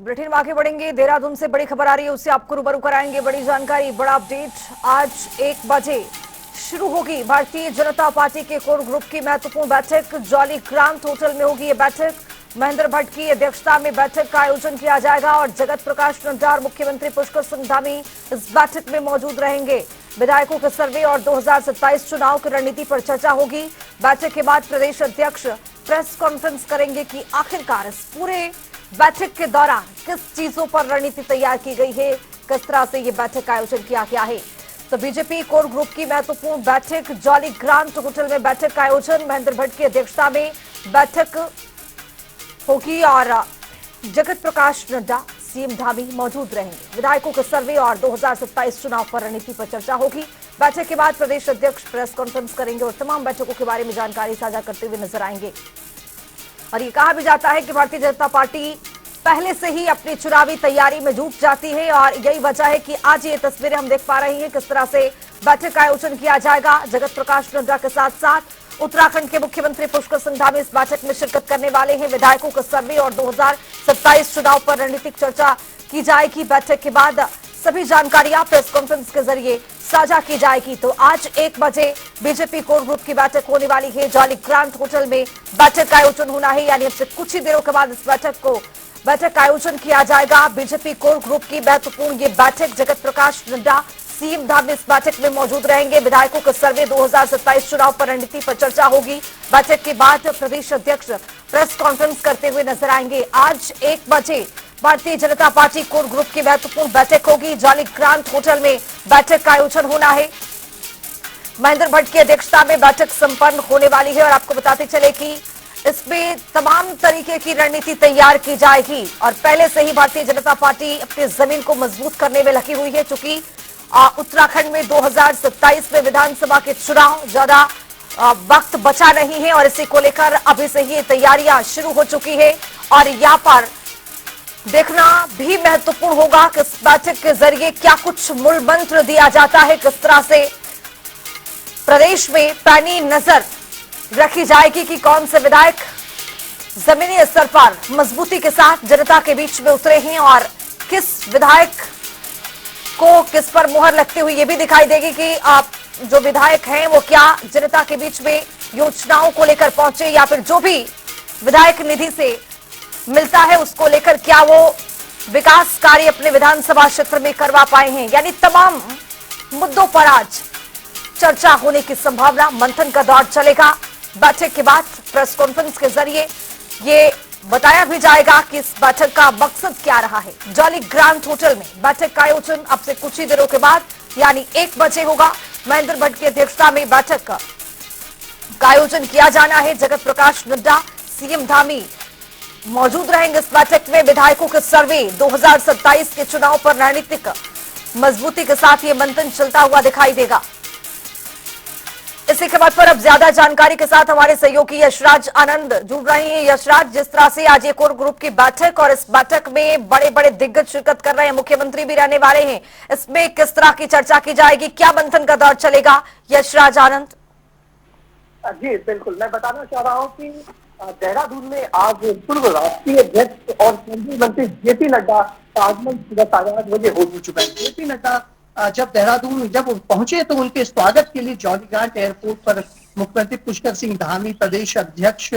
Bulletin में आगे बढ़ेंगे। देहरादून से बड़ी खबर आ रही है, उससे आपको रूबरू कराएंगे। बड़ी जानकारी, बड़ा अपडेट। आज 1 बजे शुरू होगी भारतीय जनता पार्टी के कोर ग्रुप की महत्वपूर्ण बैठक। जॉली ग्रांट होटल में होगी ये बैठक। महेंद्र भट्ट की अध्यक्षता में बैठक का आयोजन किया जाएगा और जगत प्रकाश नड्डा और मुख्यमंत्री पुष्कर सिंह धामी इस बैठक में मौजूद रहेंगे। विधायकों के सर्वे और 2027 चुनाव की रणनीति पर चर्चा होगी। बैठक के बाद प्रदेश अध्यक्ष प्रेस कॉन्फ्रेंस करेंगे कि आखिरकार इस पूरे बैठक के दौरान किस चीजों पर रणनीति तैयार की गई है, किस तरह से ये बैठक का आयोजन किया गया है। तो बीजेपी कोर ग्रुप की महत्वपूर्ण बैठक, जॉली ग्रांट होटल में बैठक का आयोजन। महेंद्र भट्ट की अध्यक्षता में बैठक होगी और जगत प्रकाश नड्डा, सीएम धामी मौजूद रहेंगे। विधायकों के सर्वे और 2027 चुनाव पर रणनीति पर चर्चा होगी। बैठक के बाद प्रदेश अध्यक्ष प्रेस कॉन्फ्रेंस करेंगे और तमाम बैठकों के बारे में जानकारी साझा करते हुए नजर आएंगे। और ये कहा भी जाता है कि भारतीय जनता पार्टी पहले से ही अपनी चुनावी तैयारी में जुट जाती है और यही वजह है कि आज ये तस्वीरें हम देख पा रहे हैं किस तरह से बैठक का आयोजन किया जाएगा। जगत प्रकाश नड्डा के साथ साथ उत्तराखंड के मुख्यमंत्री पुष्कर सिंह धामी इस बैठक में शिरकत करने वाले हैं। विधायकों का सर्वे और 2027 चुनाव पर रणनीतिक चर्चा की जाएगी। बैठक के बाद सभी जानकारियां प्रेस कॉन्फ्रेंस के जरिए साझा की जाएगी। तो आज 1 बजे बीजेपी कोर ग्रुप की बैठक होने वाली है। जॉली ग्रांट होटल में बैठक का आयोजन होना है, यानी अब से कुछ ही देरों के बाद इस बैठक का आयोजन किया जाएगा। बीजेपी कोर ग्रुप की महत्वपूर्ण ये बैठक, जगत प्रकाश नड्डा, सीएम धामी इस बैठक में मौजूद रहेंगे। विधायकों का सर्वे, 2027 चुनाव पर रणनीति पर चर्चा होगी। बैठक के बाद प्रदेश अध्यक्ष प्रेस कॉन्फ्रेंस करते हुए नजर आएंगे। आज 1 बजे Bharatiya Janata party core group की महत्वपूर्ण बैठक होगी। जॉली ग्रांट होटल में बैठक का आयोजन होना है। महेंद्र भट्ट की अध्यक्षता में बैठक संपन्न होने वाली है और आपको बताते चले कि इसमें तमाम तरीके की रणनीति तैयार की जाएगी और पहले से ही भारतीय जनता पार्टी अपनी जमीन को मजबूत करने में लगी हुई है। चूंकि उत्तराखंड में 2027 में विधानसभा के चुनाव, ज्यादा वक्त बचा नहीं है और इसी को लेकर अभी से ही तैयारियां शुरू हो चुकी है। और यहाँ पर देखना भी महत्वपूर्ण होगा कि इस बैठक के जरिए क्या कुछ मूल मंत्र दिया जाता है, किस तरह से प्रदेश में पैनी नजर रखी जाएगी कि कौन से विधायक जमीनी स्तर पर मजबूती के साथ जनता के बीच में उतरे हैं और किस विधायक को किस पर मुहर लगती हुई ये भी दिखाई देगी कि आप जो विधायक हैं वो क्या जनता के बीच में योजनाओं को लेकर पहुंचे या फिर जो भी विधायक निधि से मिलता है उसको लेकर क्या वो विकास कार्य अपने विधानसभा क्षेत्र में करवा पाए हैं। यानी तमाम मुद्दों पर आज चर्चा होने की संभावना, मंथन का दौर चलेगा। बैठक के बाद प्रेस कॉन्फ्रेंस के जरिए ये बताया भी जाएगा कि इस बैठक का मकसद क्या रहा है। जॉली ग्रांट होटल में बैठक का आयोजन अब से कुछ ही दिनों के बाद यानी 1 बजे होगा। महेंद्र भट्ट की अध्यक्षता में बैठक का आयोजन किया जाना है। जगत प्रकाश नड्डा, सीएम धामी मौजूद रहेंगे इस बैठक में। विधायकों के सर्वे, 2027 के चुनाव पर रणनीतिक मजबूती के साथ ये मंथन चलता हुआ दिखाई देगा। इसी खबर पर अब ज्यादा जानकारी के साथ हमारे सहयोगी यशराज आनंद जुड़ रहे हैं। यशराज, जिस तरह से आज एक कोर ग्रुप की बैठक और इस बैठक में बड़े बड़े दिग्गज शिरकत कर रहे हैं, मुख्यमंत्री भी रहने वाले हैं, इसमें किस तरह की चर्चा की जाएगी, क्या मंथन का दौर चलेगा? यशराज आनंद जी बिल्कुल, मैं बताना चाह रहा हूँ कि देहरादून में आज पूर्व राष्ट्रीय अध्यक्ष और केंद्रीय मंत्री जेपी नड्डा का आगमन सुबह 8:30 बजे हो चुका है। जेपी नड्डा जब देहरादून पहुंचे तो उनके स्वागत के लिए जॉली ग्रांट एयरपोर्ट पर मुख्यमंत्री पुष्कर सिंह धामी, प्रदेश अध्यक्ष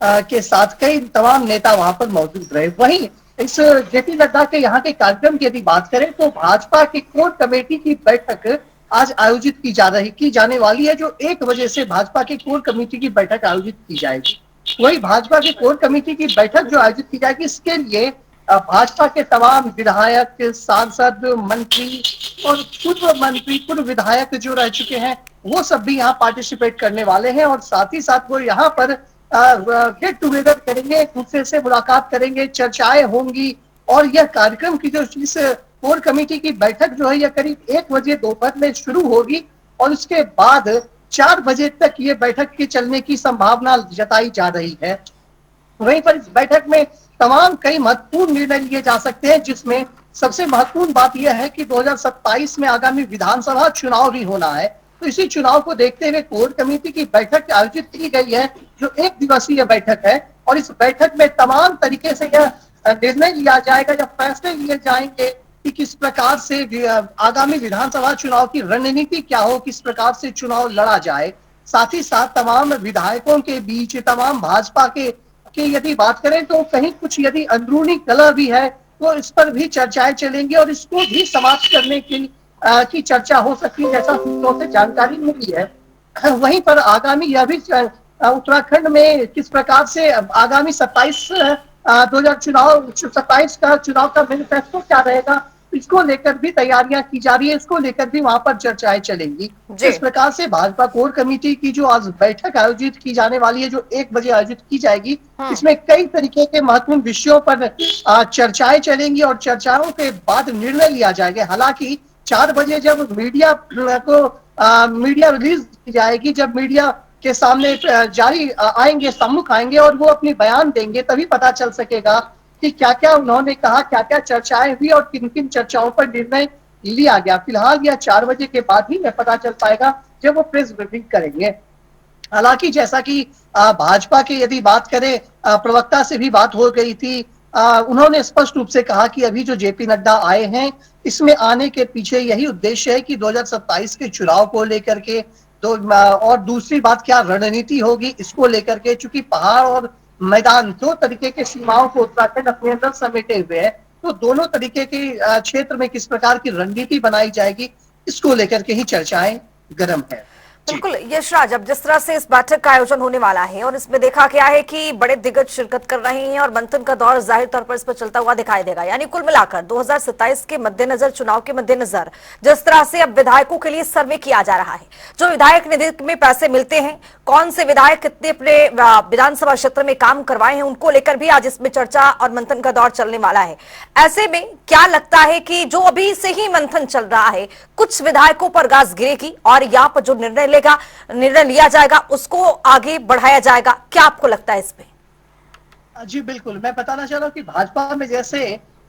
के साथ कई तमाम नेता वहां पर मौजूद रहे। वहीं इस जेपी नड्डा के यहाँ के कार्यक्रम की यदि बात करें तो भाजपा की कोर कमेटी की बैठक आज आयोजित की जाने वाली है, जो 1 बजे से भाजपा की कोर कमेटी की बैठक आयोजित की जाएगी। वही भाजपा की कोर कमेटी की बैठक जो आयोजित की जाएगी, इसके लिए भाजपा के तमाम विधायक, सांसद, मंत्री और पूर्व विधायक जो रह चुके हैं वो सब भी यहाँ पार्टिसिपेट करने वाले हैं और साथ ही साथ वो यहाँ पर गेट टुगेदर करेंगे, एक दूसरे से मुलाकात करेंगे, चर्चाएं होंगी। और यह कार्यक्रम की जो इस कोर कमेटी की बैठक जो है यह करीब 1 बजे दोपहर में शुरू होगी और उसके बाद 4 बजे तक ये बैठक के चलने की संभावना जताई जा रही है। वहीं पर इस बैठक में तमाम कई महत्वपूर्ण निर्णय लिए जा सकते हैं, जिसमें सबसे महत्वपूर्ण बात यह है कि 2027 में आगामी विधानसभा चुनाव भी होना है। तो इसी चुनाव को देखते हुए कोर कमेटी की बैठक आयोजित की गई है, जो 1 दिवसीय बैठक है और इस बैठक में तमाम तरीके से यह निर्णय लिया जाएगा या फैसले लिए जाएंगे कि किस प्रकार से आगामी विधानसभा चुनाव की रणनीति क्या हो, किस प्रकार से चुनाव लड़ा जाए। साथ ही साथ तमाम विधायकों के बीच, तमाम भाजपा के यदि बात करें तो कहीं कुछ यदि अंदरूनी कलह भी है तो इस पर भी चर्चाएं चलेंगी और इसको भी समाप्त करने की चर्चा हो सकती है, जैसा सूत्रों से जानकारी मिली है। वहीं पर आगामी यह भी उत्तराखंड में किस प्रकार से आगामी 27 का चुनाव का मैनिफेस्टो क्या रहेगा, इसको लेकर भी तैयारियां की जा रही है, इसको लेकर भी वहां पर चर्चाएं चलेंगी। इस प्रकार से भाजपा कोर कमेटी की जो आज बैठक आयोजित की जाने वाली है, जो 1 बजे आयोजित की जाएगी, इसमें कई तरीके के महत्वपूर्ण विषयों पर चर्चाएं चलेंगी और चर्चाओं के बाद निर्णय लिया जाएगा। हालांकि 4 बजे जब मीडिया रिलीज की जाएगी, जब मीडिया के सामने आएंगे, सम्मुख आएंगे और वो अपनी बयान देंगे, तभी पता चल सकेगा कि क्या क्या उन्होंने कहा, क्या क्या चर्चाएं हुई और किन किन चर्चाओं पर निर्णय लिया गया। फिलहाल यह 4 बजे के बाद ही पता चल पाएगा जब वो प्रेस ब्रीफिंग करेंगे। हालांकि जैसा कि भाजपा की यदि बात करें, प्रवक्ता से भी बात हो गई थी, उन्होंने स्पष्ट रूप से कहा कि अभी जो जेपी नड्डा आए हैं, इसमें आने के पीछे यही उद्देश्य है कि 2027 के चुनाव को लेकर के तो और दूसरी बात क्या रणनीति होगी इसको लेकर के, चूंकि पहाड़ और मैदान 2 तरीके के सीमाओं को उत्तराखंड अपने अंदर समेटे हुए है, तो दोनों तरीके के क्षेत्र में किस प्रकार की रणनीति बनाई जाएगी, इसको लेकर के ही चर्चाएं गर्म है। बिल्कुल यश राज, अब जिस तरह से इस बैठक का आयोजन होने वाला है और इसमें देखा गया है कि बड़े दिग्गज शिरकत कर रहे हैं और मंथन का दौर जाहिर तौर पर इस पर चलता हुआ दिखाई देगा, यानी कुल मिलाकर 2027 के मद्देनजर, चुनाव के मद्देनजर जिस तरह से अब विधायकों के लिए सर्वे किया जा रहा है, जो विधायक निधि में पैसे मिलते हैं, कौन से विधायक कितने अपने विधानसभा क्षेत्र में काम करवाए हैं, उनको लेकर भी आज इसमें चर्चा और मंथन का दौर चलने वाला है। ऐसे में क्या लगता है कि जो अभी से ही मंथन चल रहा है, कुछ विधायकों पर गाज गिरेगी और यहाँ पर जो निर्णय लिया जाएगा उसको आगे बढ़ाया जाएगा, क्या आपको लगता है इस पे? जी बिल्कुल, मैं बताना चाह रहा हूँ कि भाजपा में जैसे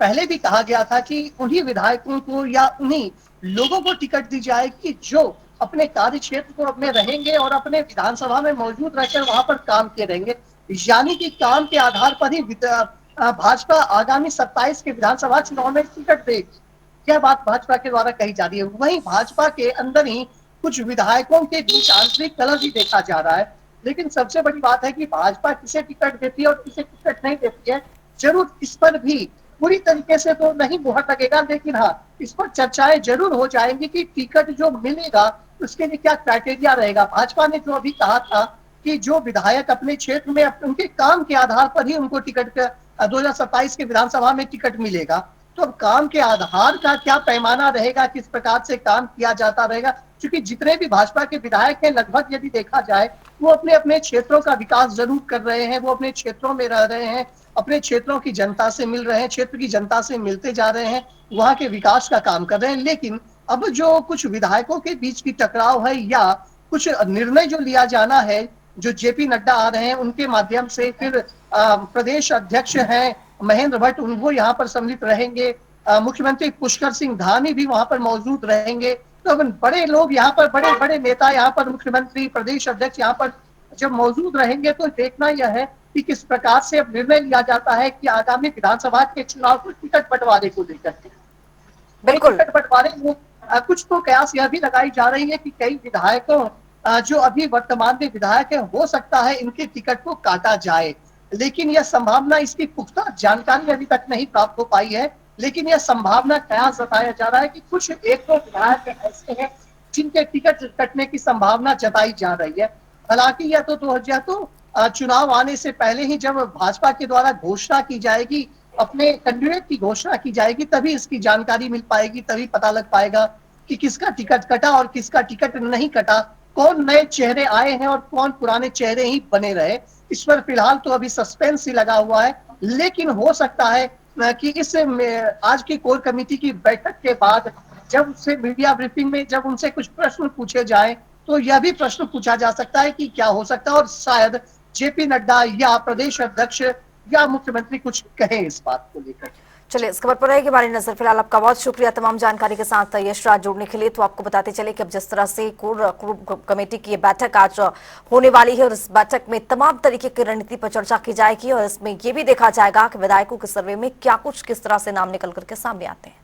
पहले भी कहा गया था कि उन्हीं विधायकों को या उन्हीं लोगों को टिकट दी जाएगी जो अपने कार्य क्षेत्र को में रहेंगे और अपने विधानसभा में मौजूद रहकर वहां पर काम किए रहेंगे, यानी कि काम के आधार पर ही भाजपा आगामी 27 के विधानसभा चुनाव में टिकट देगी। यह बात भाजपा के द्वारा कही जा रही है। वहीं भाजपा के अंदर ही कुछ विधायकों के बीच आंतरिक कलह भी देखा जा रहा है, लेकिन सबसे बड़ी बात है कि भाजपा किसे टिकट देती है और किसे टिकट नहीं देती है, जरूर इस पर भी पूरी तरीके से तो नहीं मुहर लगेगा, लेकिन हाँ, इस पर चर्चाएं जरूर हो जाएंगी कि टिकट जो मिलेगा उसके लिए क्या क्राइटेरिया रहेगा। भाजपा ने जो अभी कहा था कि जो विधायक अपने क्षेत्र में उनके काम के आधार पर ही उनको टिकट 2027 के विधानसभा में टिकट मिलेगा, तो अब काम के आधार का क्या पैमाना रहेगा, किस प्रकार से काम किया जाता रहेगा, क्योंकि जितने भी भाजपा के विधायक हैं लगभग यदि देखा जाए वो अपने अपने क्षेत्रों का विकास जरूर कर रहे हैं, वो अपने क्षेत्रों में रह रहे हैं, अपने क्षेत्रों की जनता से मिल रहे हैं, क्षेत्र की जनता से मिलते जा रहे हैं, वहां के विकास का काम कर रहे हैं। लेकिन अब जो कुछ विधायकों के बीच की टकराव है या कुछ निर्णय जो लिया जाना है, जो जेपी नड्डा आ रहे हैं उनके माध्यम से, फिर प्रदेश अध्यक्ष हैं महेंद्र भट्ट, वो यहाँ पर सम्मिलित रहेंगे, मुख्यमंत्री पुष्कर सिंह धामी भी वहां पर मौजूद रहेंगे, तो बड़े लोग यहाँ पर, बड़े बड़े नेता यहाँ पर, मुख्यमंत्री, प्रदेश अध्यक्ष यहाँ पर जब मौजूद रहेंगे, तो देखना यह है कि किस प्रकार से अब निर्णय लिया जाता है कि आगामी विधानसभा के चुनाव को टिकट बंटवारे को लेकर के। बिल्कुल, टिकट बंटवारे में कुछ तो कयास यह भी लगाई जा रही है कि कई विधायकों जो अभी वर्तमान में विधायक है, हो सकता है इनके टिकट को काटा जाए, लेकिन यह संभावना, इसकी पुख्ता जानकारी अभी तक नहीं प्राप्त हो पाई है, लेकिन यह संभावना कयास जताया जा रहा है कि कुछ एक दो विधायक ऐसे हैं जिनके टिकट कटने की संभावना जताई जा रही है। हालांकि यह तो चुनाव आने से पहले ही जब भाजपा के द्वारा घोषणा की जाएगी, अपने कैंडिडेट की घोषणा की जाएगी, तभी इसकी जानकारी मिल पाएगी, तभी पता लग पाएगा कि किसका टिकट कटा और किसका टिकट नहीं कटा, कौन नए चेहरे आए हैं और कौन पुराने चेहरे ही बने रहे। इस पर फिलहाल तो अभी सस्पेंस ही लगा हुआ है, लेकिन हो सकता है कि इस आज की कोर कमेटी की बैठक के बाद जब उससे मीडिया ब्रीफिंग में जब उनसे कुछ प्रश्न पूछे जाएं, तो यह भी प्रश्न पूछा जा सकता है कि क्या हो सकता है, और शायद जेपी नड्डा या प्रदेश अध्यक्ष या मुख्यमंत्री कुछ कहें इस बात को लेकर। चलिए इस खबर पर रहेगी हमारी नजर। फिलहाल आपका बहुत शुक्रिया तमाम जानकारी के साथ यशराज जुड़ने के लिए। तो आपको बताते चले कि अब जिस तरह से कोर कमेटी की ये बैठक आज होने वाली है और इस बैठक में तमाम तरीके की रणनीति पर चर्चा की जाएगी और इसमें ये भी देखा जाएगा कि विधायकों के सर्वे में क्या कुछ किस तरह से नाम निकल करके सामने आते हैं।